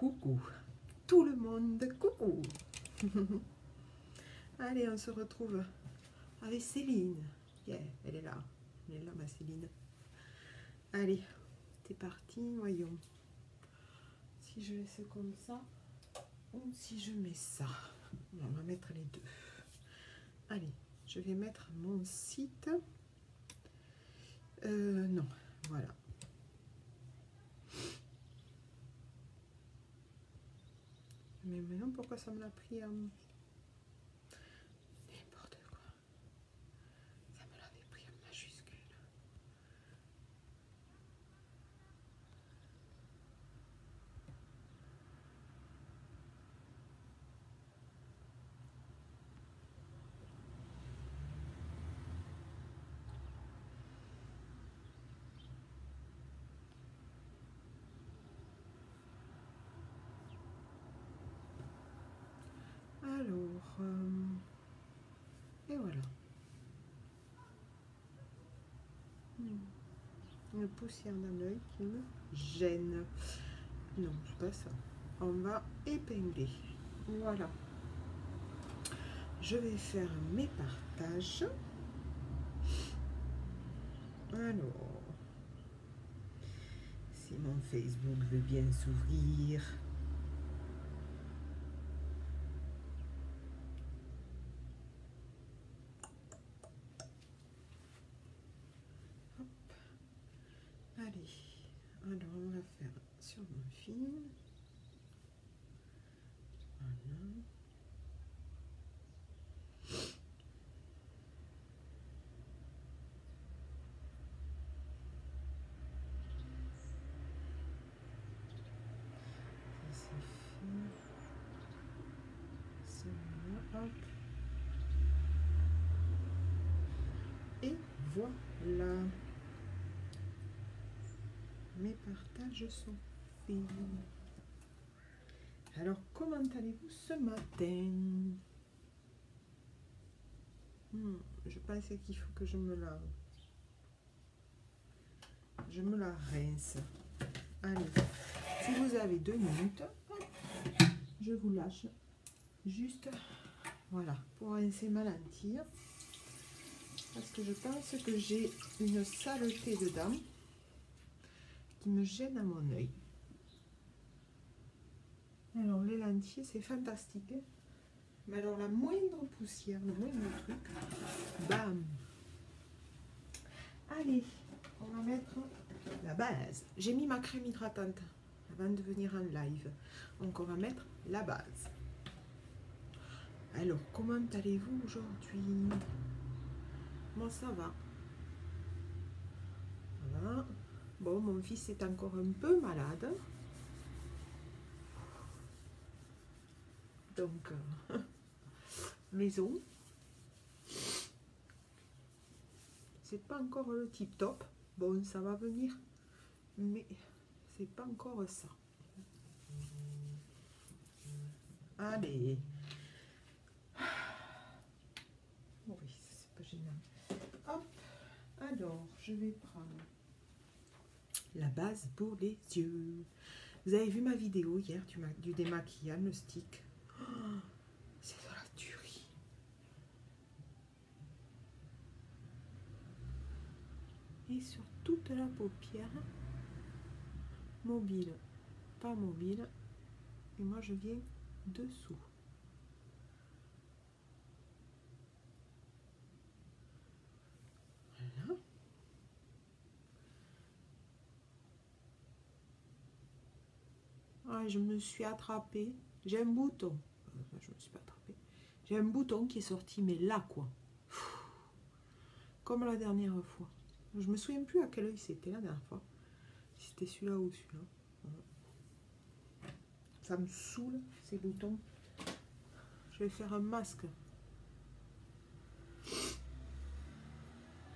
coucou. Tout le monde, coucou. Allez, on se retrouve avec Céline. Yeah, elle est là. Elle est là, ma Céline. Allez, c'est parti, voyons. Si je laisse comme ça, ou si je mets ça. On va mettre les deux. Allez, je vais mettre mon site. Non, voilà. Mais maintenant, pourquoi ça me l'a pris n'importe quoi. Ça me l'avait pris en majuscule. Alors, et voilà. Une poussière dans l'œil qui me gêne. Non, c'est pas ça. On va épingler. Voilà. Je vais faire mes partages. Alors, si mon Facebook veut bien s'ouvrir. Allez, alors on va faire sur mon film. Voilà. Ça c'est fait. Celui-là, hop. Et voilà. Mes partages sont faits. Alors, comment allez-vous ce matin? Je pensais qu'il faut que je me la rince. Allez, si vous avez 2 minutes, je vous lâche juste, voilà, pour rincer ma lentille. Parce que je pense que j'ai une saleté dedans qui me gêne à mon œil. Alors les lentilles, c'est fantastique. Mais alors la moindre poussière, le moindre truc, bam. Allez, on va mettre la base. J'ai mis ma crème hydratante avant de venir en live. Donc on va mettre la base. Alors, comment allez-vous aujourd'hui? Moi, ça va. Voilà. Bon, mon fils est encore un peu malade. Donc, maison. C'est pas encore le tip top. Bon, ça va venir. Mais c'est pas encore ça. Allez. Oui, c'est pas gênant. Hop. Alors, je vais prendre la base pour les yeux. Vous avez vu ma vidéo hier du démaquillage, le stick. Oh, c'est de la tuerie. Et sur toute la paupière, mobile, pas mobile. Et moi, je viens dessous. Voilà. Ah, je me suis attrapée. J'ai un bouton. Je me suis pas attrapée. J'ai un bouton qui est sorti, mais là, quoi. Comme la dernière fois. Je me souviens plus à quel œil c'était la dernière fois. Si c'était celui-là ou celui-là. Voilà. Ça me saoule, ces boutons. Je vais faire un masque.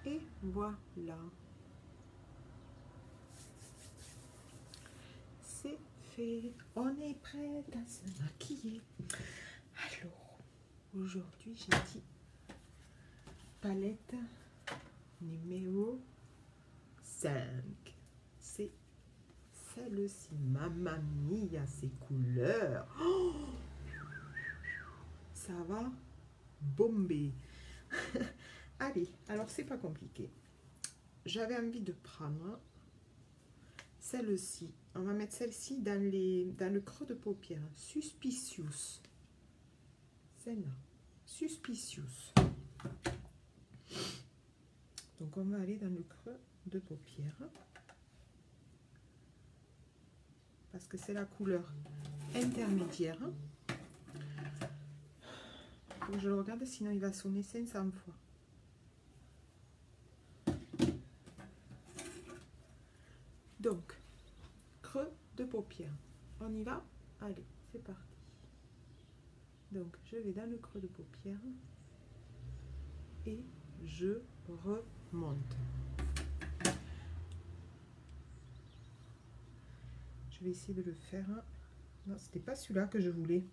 Et voilà. C'est fait. On est prête à se maquiller. Alors, aujourd'hui, j'ai dit palette numéro 5. C'est celle-ci. Mamma mia, ces couleurs. Oh, ça va bomber. Allez, alors c'est pas compliqué. J'avais envie de prendre celle-ci. On va mettre celle-ci dans le creux de paupière. Suspicious. Celle-là. Suspicious. Donc on va aller dans le creux de paupière. Parce que c'est la couleur intermédiaire. Faut que je le regarde, sinon il va sonner 500 fois. Donc, creux de paupière. On y va? Allez, c'est parti. Donc, je vais dans le creux de paupière et je remonte. Je vais essayer de le faire. Non, c'était pas celui-là que je voulais.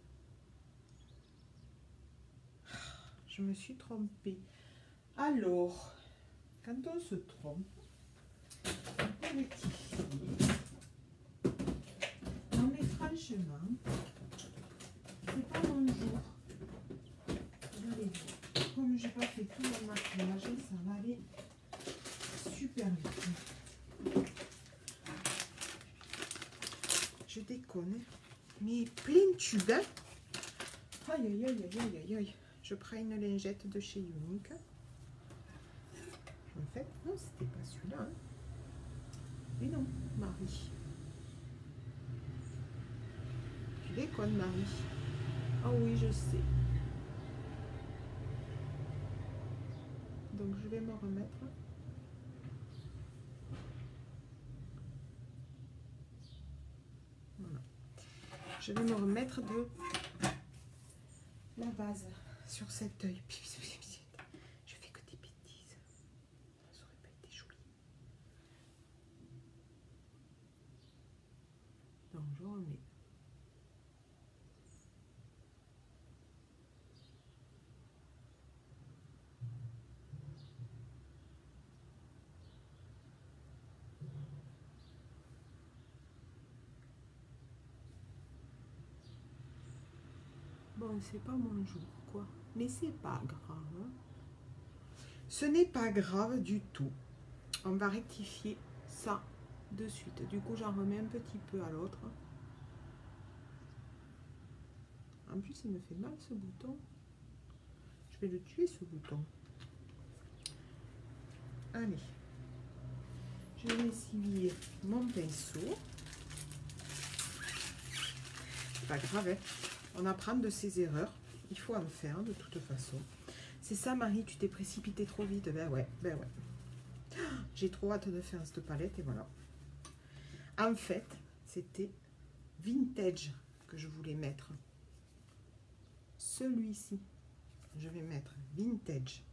Je me suis trompée. Alors, quand on se trompe, on peut rectifier. Non mais franchement, c'est pas mon jour. Vous allez voir. Comme j'ai pas fait tout mon maquillage, ça va aller super vite. Je déconne. Mais plein de tubes. Hein. Aïe aïe aïe aïe aïe aïe. Je prends une lingette de chez Unique. En fait, non, c'était pas celui-là. Hein. Mais non, Marie. Tu déconnes, Marie. Ah oui, je sais. Donc, je vais me remettre. Voilà. Je vais me remettre de la base sur cet œil. Je fais que des bêtises. Ça aurait pas été joli. Donc, je remets. Bon, c'est pas mon jour, quoi. Mais c'est pas grave. Hein. Ce n'est pas grave du tout. On va rectifier ça de suite. Du coup, j'en remets un petit peu à l'autre. En plus, il me fait mal ce bouton. Je vais le tuer, ce bouton. Allez. Je vais essuyer mon pinceau. C'est pas grave, hein. On apprend de ses erreurs. Il faut en faire de toute façon. C'est ça, Marie, tu t'es précipitée trop vite. Ben ouais, ben ouais. J'ai trop hâte de faire cette palette et voilà. En fait, c'était Vintage que je voulais mettre. Celui-ci, je vais mettre Vintage.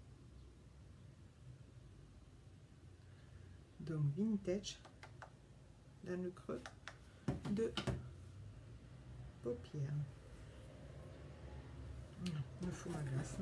Donc Vintage dans le creux de paupière. Il me faut ma glace.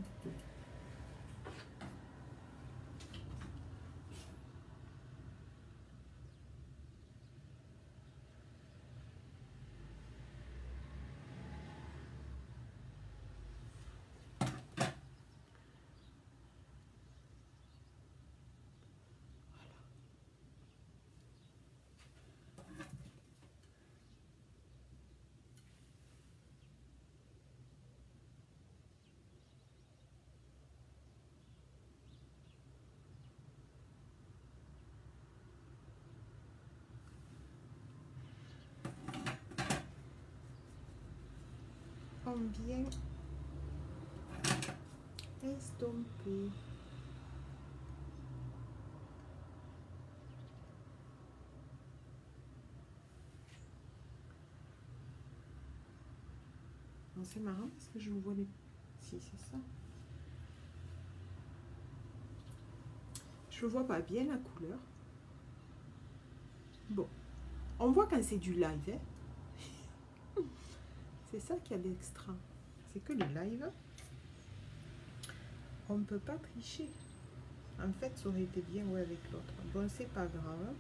On vient estomper. C'est marrant parce que je vois les... Si, c'est ça. Je vois pas bien la couleur. Bon. On voit quand c'est du live. Hein. C'est ça qu'il y a d'extra. C'est que le live. On ne peut pas tricher. En fait, ça aurait été bien ouais, avec l'autre. Bon, c'est pas grave.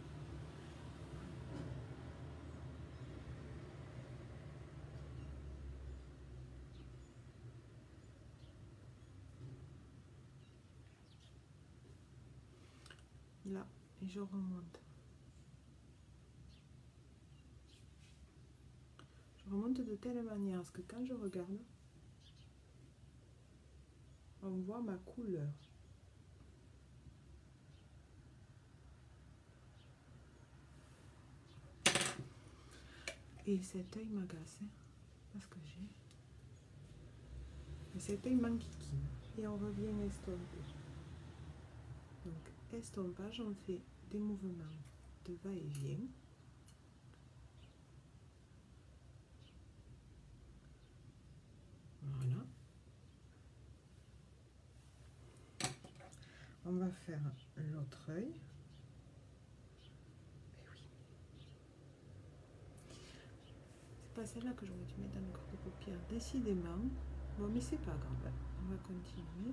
là, et je remonte. Je remonte de telle manière à ce que quand je regarde, on voit ma couleur. Et cet œil m'agace, hein, parce que j'ai... Et cet œil m'enquiquine. Et on revient estomper. Donc, estompage, on fait des mouvements de va-et-vient. Voilà. On va faire l'autre œil. C'est pas celle-là que j'aurais dû mettre dans le creux de paupière, décidément. Bon, mais c'est pas grave. On va continuer.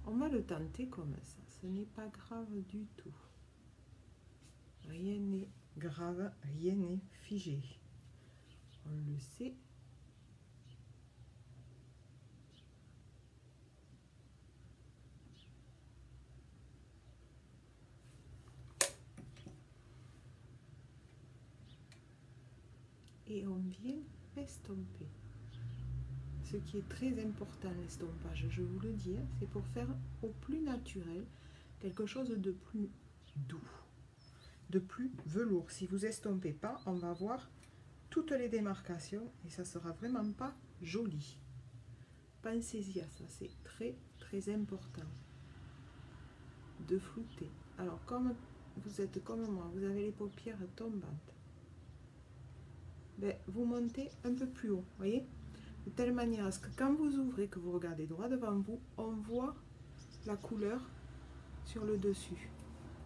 On va le tenter comme ça. Ce n'est pas grave du tout. Rien n'est grave, rien n'est figé. On le sait. Et on vient estomper. Ce qui est très important, l'estompage, je vous le dis, hein, c'est pour faire au plus naturel quelque chose de plus doux, de plus velours. Si vous estompez pas, on va voir toutes les démarcations et ça sera vraiment pas joli. Pensez-y à ça, c'est très très important de flouter. Alors comme vous êtes comme moi, vous avez les paupières tombantes, ben, vous montez un peu plus haut, voyez, de telle manière à ce que quand vous ouvrez, que vous regardez droit devant vous, on voit la couleur sur le dessus.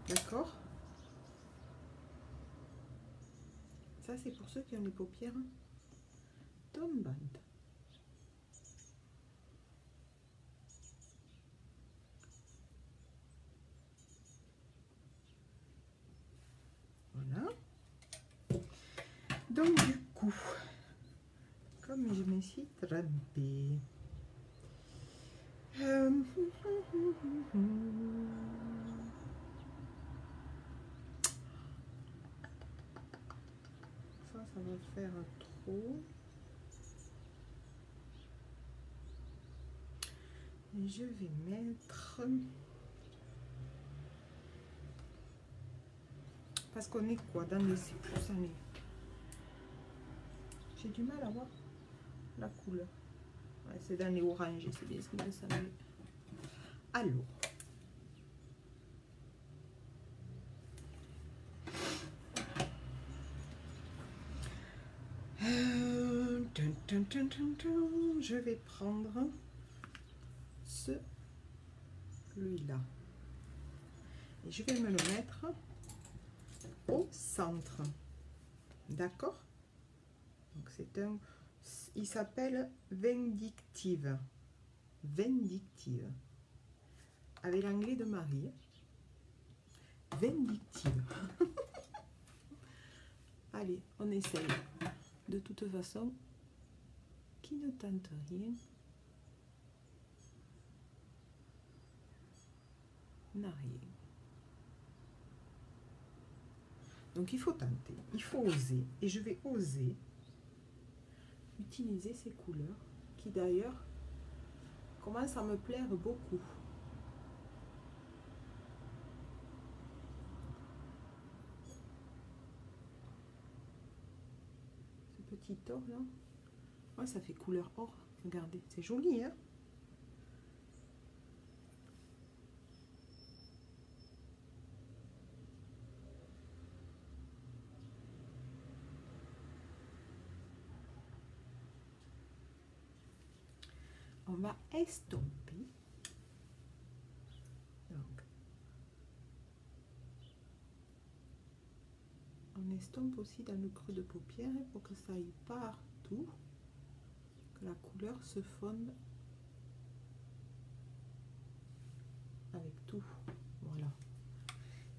D'accord? Ça, c'est pour ceux qui ont les paupières tombantes. Voilà. Donc, du coup, comme je me suis trempée, ça va faire trop. Et je vais mettre... Parce qu'on est quoi dans les plus années. J'ai du mal à voir la couleur. Ouais, c'est dans les orangés, c'est bien ce qui me semble. Alors. Je vais prendre celui-là. Et je vais me le mettre au centre. D'accord? Donc c'est un... Il s'appelle Vindictive. Vindictive. Avec l'anglais de Marie. Vindictive. Allez, on essaye. De toute façon, qui ne tente rien n'a rien. Donc il faut tenter, il faut oser. Et je vais oser utiliser ces couleurs qui d'ailleurs commencent à me plaire beaucoup. Ce petit or là, ouais, ça fait couleur or. Regardez, c'est joli, hein? On va estomper. Donc, on estompe aussi dans le creux de paupière pour que ça aille partout, que la couleur se fonde avec tout. Voilà,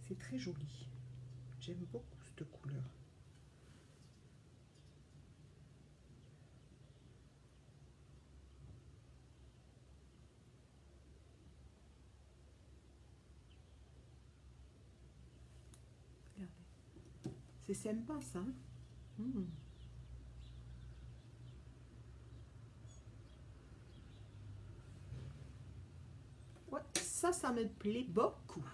c'est très joli. J'aime beaucoup cette couleur. C'est sympa ça. Ouais, ça me plaît beaucoup.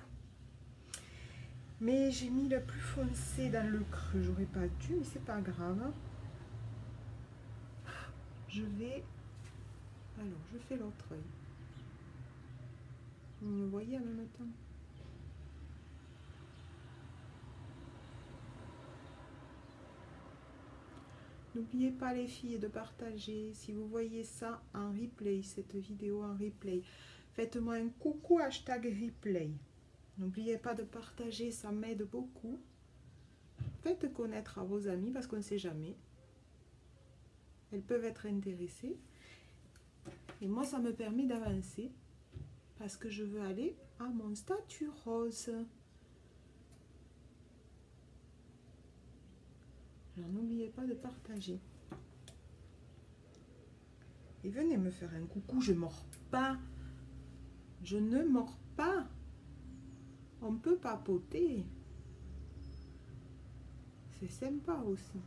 Mais j'ai mis le plus foncé dans le creux. J'aurais pas dû, mais c'est pas grave. Je vais... Alors, je fais l'autre œil. Vous me voyez en même temps? N'oubliez pas les filles de partager. Si vous voyez ça en replay, cette vidéo en replay, faites-moi un coucou hashtag replay. N'oubliez pas de partager, ça m'aide beaucoup. Faites connaître à vos amis parce qu'on ne sait jamais. Elles peuvent être intéressées. Et moi, ça me permet d'avancer parce que je veux aller à mon statut rose. Alors, n'oubliez pas de partager. Et venez me faire un coucou, je ne mords pas. Je ne mords pas. On peut papoter. C'est sympa aussi.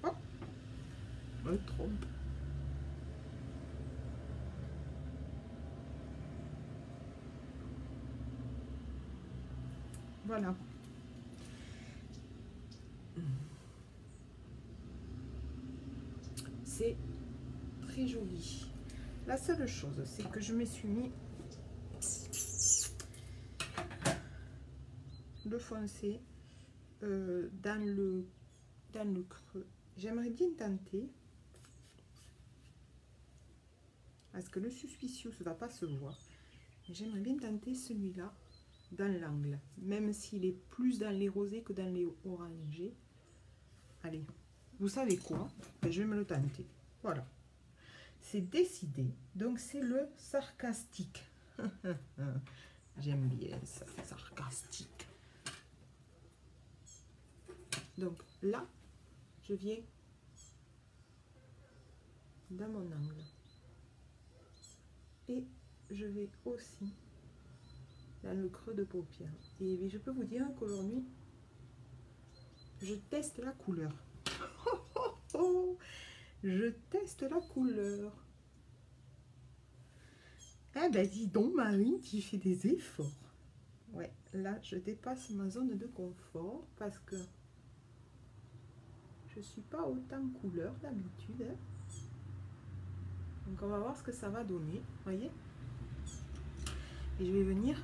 Oh, je me trompe. Voilà. C'est très joli. La seule chose, c'est que je me suis mis le foncé dans le creux. J'aimerais bien tenter, parce que le suspicieux ne va pas se voir, mais j'aimerais bien tenter celui-là dans l'angle, même s'il est plus dans les rosés que dans les orangés. Allez, vous savez quoi? Ben, je vais me le tenter. Voilà, c'est décidé. Donc c'est le sarcastique. J'aime bien ça, sarcastique. Donc là, je viens dans mon angle. Et je vais aussi dans le creux de paupière. Et je peux vous dire qu'aujourd'hui, je teste la couleur. Je teste la couleur. Eh ben dis donc Marie, tu fais des efforts. Ouais, là je dépasse ma zone de confort parce que je suis pas autant couleur d'habitude. Hein. Donc on va voir ce que ça va donner, voyez. Et je vais venir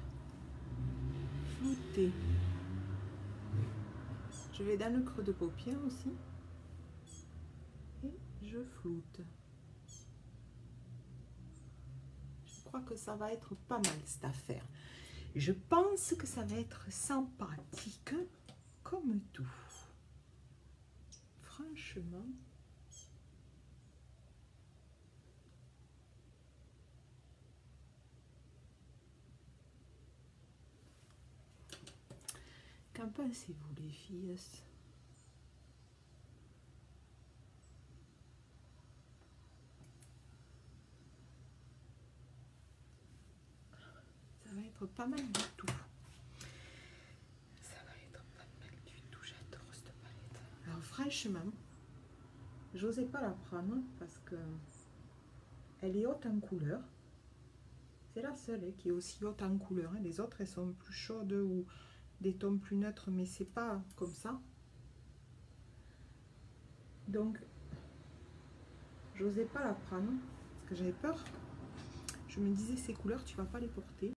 flouter. Je vais dans le creux de paupière aussi. Et je floute. Je crois que ça va être pas mal cette affaire. Je pense que ça va être sympathique comme tout. Franchement. Qu'en pensez-vous les filles? Ça va être pas mal du tout. Ça va être pas mal du tout. J'adore cette palette. Alors franchement, j'osais pas la prendre parce que elle est haute en couleur. C'est la seule qui est aussi haute en couleur. Les autres, elles sont plus chaudes ou des tons plus neutres, mais c'est pas comme ça. Donc, j'osais pas la prendre parce que j'avais peur. Je me disais, ces couleurs, tu vas pas les porter.